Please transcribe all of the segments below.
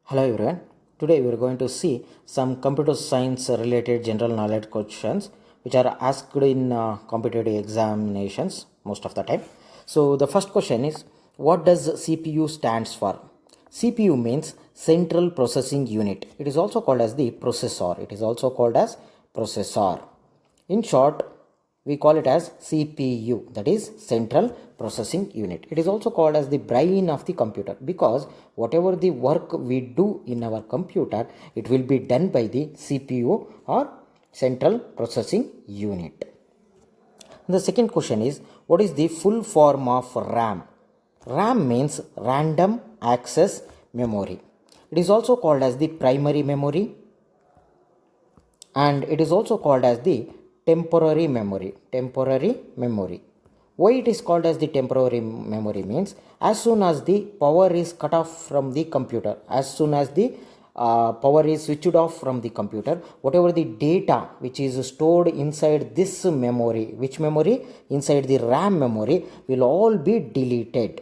Hello everyone. Today we are going to see some computer science related general knowledge questions which are asked in competitive examinations most of the time. So the first question is, what does CPU stands for? CPU means central processing unit. It is also called as the processor. It is also called as processor. In short, we call it as CPU, that is central processing unit. It is also called as the brain of the computer because whatever the work we do in our computer, it will be done by the CPU or central processing unit. The second question is, what is the full form of RAM? RAM means random access memory. It is also called as the primary memory, and it is also called as the temporary memory. Why it is called as the temporary memory means, as soon as the power is cut off from the computer, as soon as the power is switched off from the computer, whatever the data which is stored inside this memory, which memory? Inside the RAM memory, will all be deleted.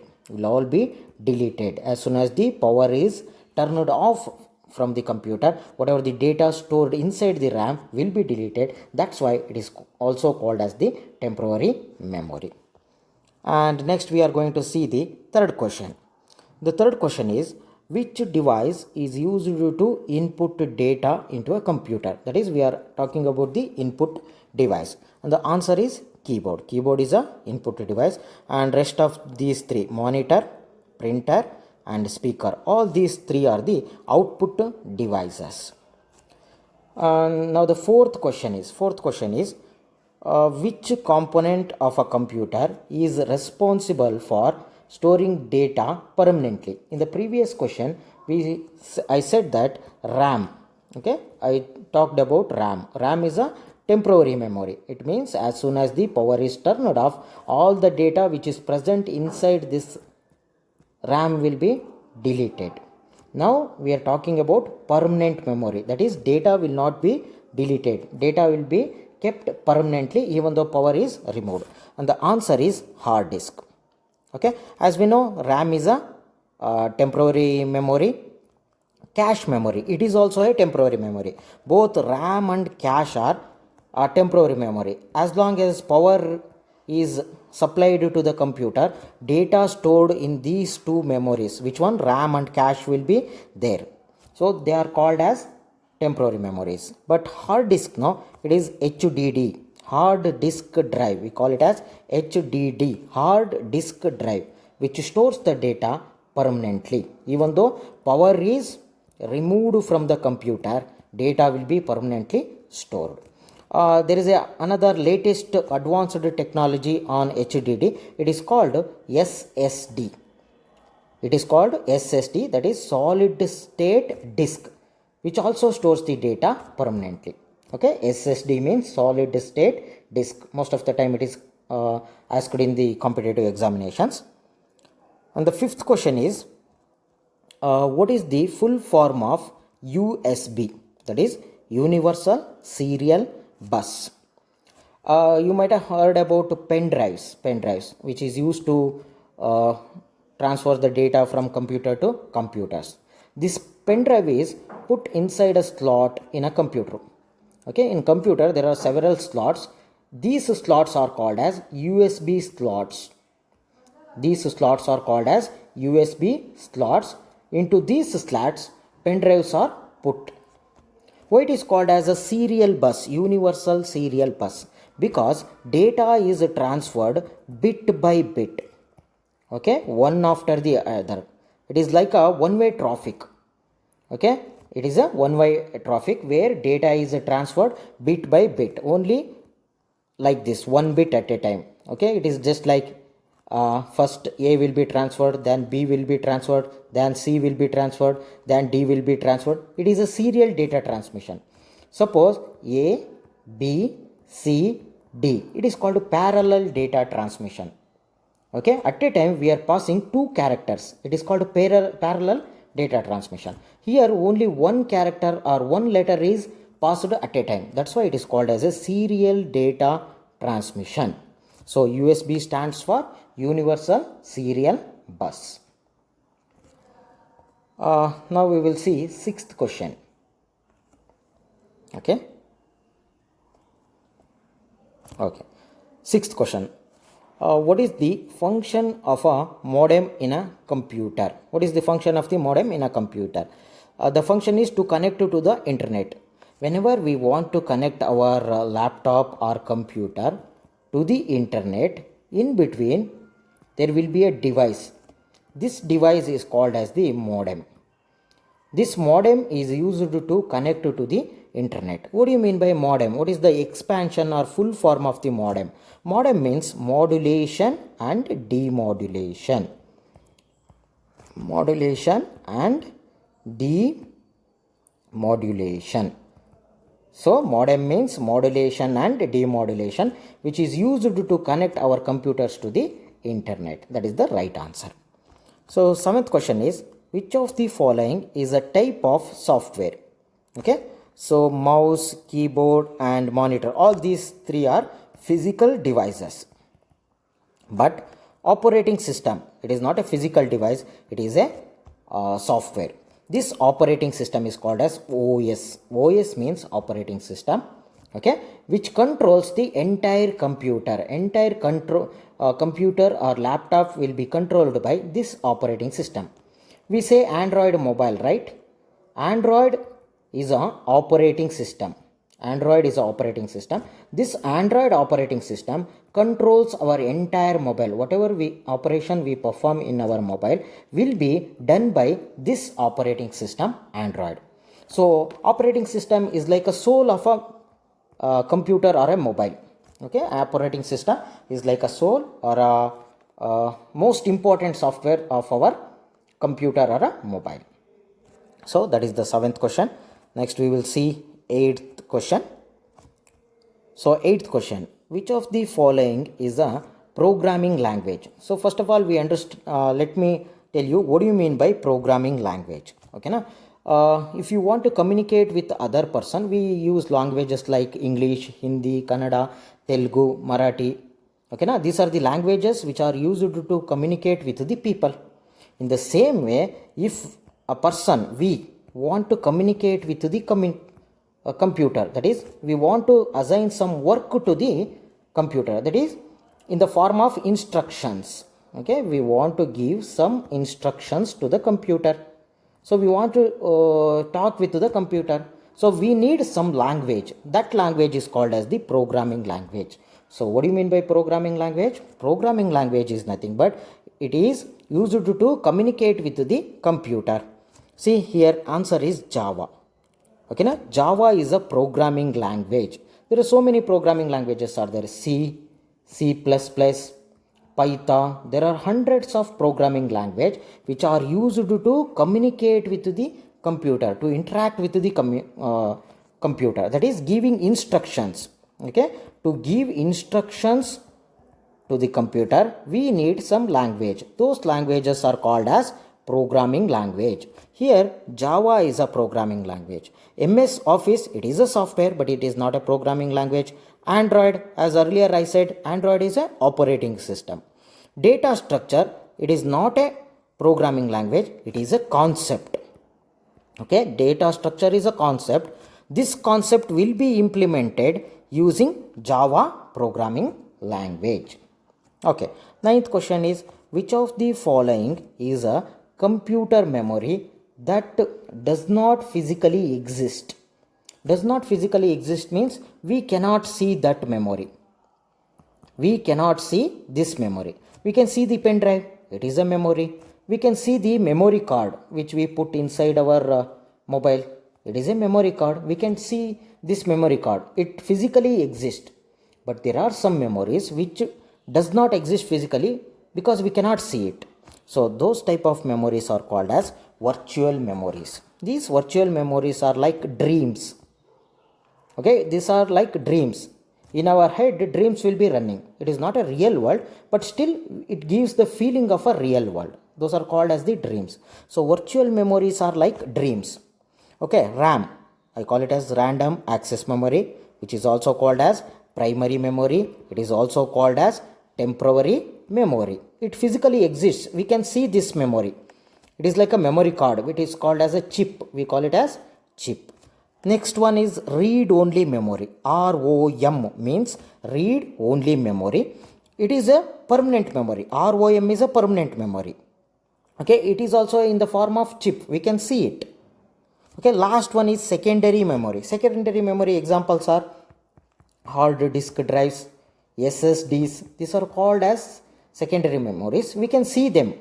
As soon as the power is turned off from the computer, whatever the data stored inside the RAM will be deleted. That's why it is also called as the temporary memory. And next we are going to see the third question. The third question is, which device is used to input data into a computer? That is, we are talking about the input device, and the answer is keyboard. Keyboard is a input device, and rest of these three, monitor, printer and speaker, all these three are the output devices. Now the fourth question is which component of a computer is responsible for storing data permanently? In the previous question I said that RAM. Okay, I talked about RAM. RAM is a temporary memory. It means as soon as the power is turned off, all the data which is present inside this RAM will be deleted. Now we are talking about permanent memory. That is, data will not be deleted. Data will be kept permanently even though power is removed. And the answer is hard disk. Okay, as we know, RAM is a temporary memory. Cache memory, it is also a temporary memory. Both RAM and cache are temporary memory. As long as power is supplied to the computer, data stored in these two memories, which one? RAM and cache, will be there. So they are called as temporary memories. But hard disk, no, it is HDD, hard disk drive. We call it as HDD, hard disk drive, which stores the data permanently. Even though power is removed from the computer, data will be permanently stored. There is another latest advanced technology on HDD. It is called SSD. That is solid state disk, which also stores the data permanently. Okay, SSD means solid state disk. Most of the time it is asked in the competitive examinations. And the fifth question is, what is the full form of USB? That is Universal Serial Bus. You might have heard about pen drives, which is used to transfer the data from computer to computers. This pen drive is put inside a slot in a computer. Okay, in computer there are several slots. These slots are called as USB slots. Into these slots, pen drives are put. Why it is called as a serial bus, universal serial bus? Because data is transferred bit by bit. Okay, one after the other. It is like a one-way traffic. Okay, it is a one-way traffic where data is transferred bit by bit, only like this, one bit at a time. Okay, it is just like first A will be transferred, then B will be transferred, then C will be transferred, then D will be transferred. It is a serial data transmission. Suppose A, B, C, D. It is called parallel data transmission. Okay, at a time we are passing two characters. It is called parallel data transmission. Here only one character or one letter is passed at a time. That's why it is called as a serial data transmission. So USB stands for Universal Serial Bus. Now we will see sixth question. Okay. Sixth question. What is the function of a modem in a computer? What is the function of the modem in a computer? The function is to connect to the internet. Whenever we want to connect our laptop or computer to the internet, in between there will be a device. This device is called as the modem. This modem is used to connect to the internet. What do you mean by modem? What is the expansion or full form of the modem? Modem means modulation and demodulation. Modulation and demodulation. So modem means modulation and demodulation, which is used to connect our computers to the internet. That is the right answer. So seventh question is, which of the following is a type of software? Okay, so mouse, keyboard and monitor, all these three are physical devices. But operating system, it is not a physical device, it is a software. This operating system is called as OS. OS means operating system, okay, which controls the entire computer. Entire computer or laptop will be controlled by this operating system. We say Android mobile, right? Android is an operating system. Android is an operating system. This Android operating system controls our entire mobile. Whatever operation we perform in our mobile will be done by this operating system, Android. So operating system is like a soul of a computer or a mobile. Okay, operating system is like a soul or a most important software of our computer or a mobile. So that is the seventh question. Next we will see eighth question. So eighth question, which of the following is a programming language? So first of all, we understand. Let me tell you what do you mean by programming language. Okay, now if you want to communicate with other person, we use languages like English, Hindi, Kannada, Telugu, Marathi. Okay, now these are the languages which are used to communicate with the people. In the same way, if a person, we want to communicate with the computer, that is, we want to assign some work to the computer, that is, in the form of instructions. Okay, we want to give some instructions to the computer. So we want to talk with the computer. So we need some language. That language is called as the programming language. So what do you mean by programming language? Programming language is nothing but it is used to communicate with the computer. See here, answer is Java. Okay, now Java is a programming language. There are so many programming languages are there. C, C++, Python. There are hundreds of programming language which are used to communicate with the computer, to interact with the computer. That is giving instructions. Okay, to give instructions to the computer, we need some language. Those languages are called as programming language. Here, Java is a programming language. MS Office, it is a software, but it is not a programming language. Android, as earlier I said, Android is an operating system. Data structure, it is not a programming language, it is a concept. Okay, data structure is a concept. This concept will be implemented using Java programming language. Okay, ninth question is, which of the following is a computer memory that does not physically exist? Does not physically exist means we cannot see that memory. We cannot see this memory. We can see the pen drive, it is a memory. We can see the memory card which we put inside our mobile, it is a memory card. We can see this memory card, it physically exists. But there are some memories which does not exist physically because we cannot see it. So those type of memories are called as virtual memories. These virtual memories are like dreams. Okay, these are like dreams. In our head, dreams will be running. It is not a real world, but still it gives the feeling of a real world. Those are called as the dreams. So virtual memories are like dreams. Okay, RAM, I call it as random access memory, which is also called as primary memory. It is also called as temporary memory. It physically exists. We can see this memory. It is like a memory card. It is called as a chip. We call it as chip. Next one is read only memory. ROM means read only memory. It is a permanent memory. ROM is a permanent memory. Okay, it is also in the form of chip. We can see it. Okay, last one is secondary memory. Secondary memory examples are hard disk drives, SSDs. These are called as secondary memories. We can see them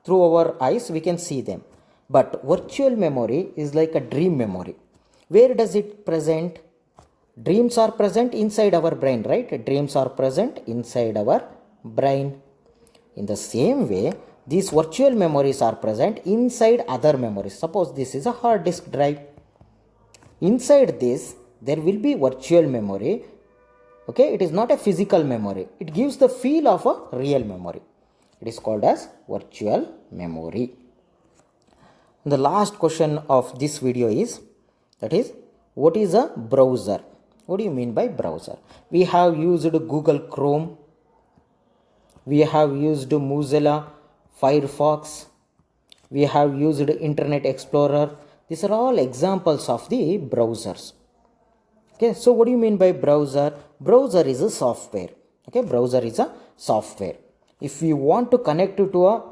through our eyes. We can see them. But virtual memory is like a dream memory. Where does it present? Dreams are present inside our brain, right? Dreams are present inside our brain. In the same way, these virtual memories are present inside other memories. Suppose this is a hard disk drive. Inside this, there will be virtual memory. Okay, it is not a physical memory. It gives the feel of a real memory. It is called as virtual memory. The last question of this video is, that is, what is a browser? What do you mean by browser? We have used Google Chrome. We have used Mozilla, Firefox. We have used Internet Explorer. These are all examples of the browsers. Okay, so what do you mean by browser? Browser is a software. Okay, browser is a software. If you want to connect to a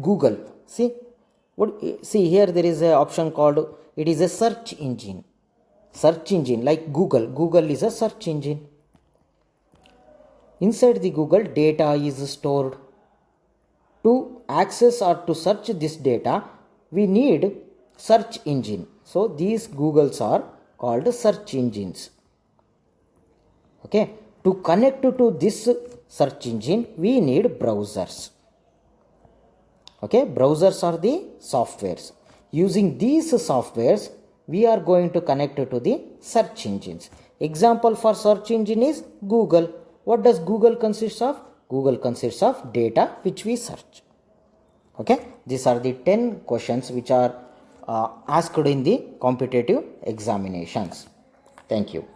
Google, see here there is an option called, it is a search engine. Search engine like Google. Google is a search engine. Inside the Google, data is stored. To access or to search this data, we need search engine. So these Googles are called search engines. Okay, to connect to this search engine, we need browsers. Okay, browsers are the softwares. Using these softwares, we are going to connect to the search engines. Example for search engine is Google. What does Google consist of? Google consists of data which we search. Okay, these are the 10 questions which are asked in the competitive examinations. Thank you.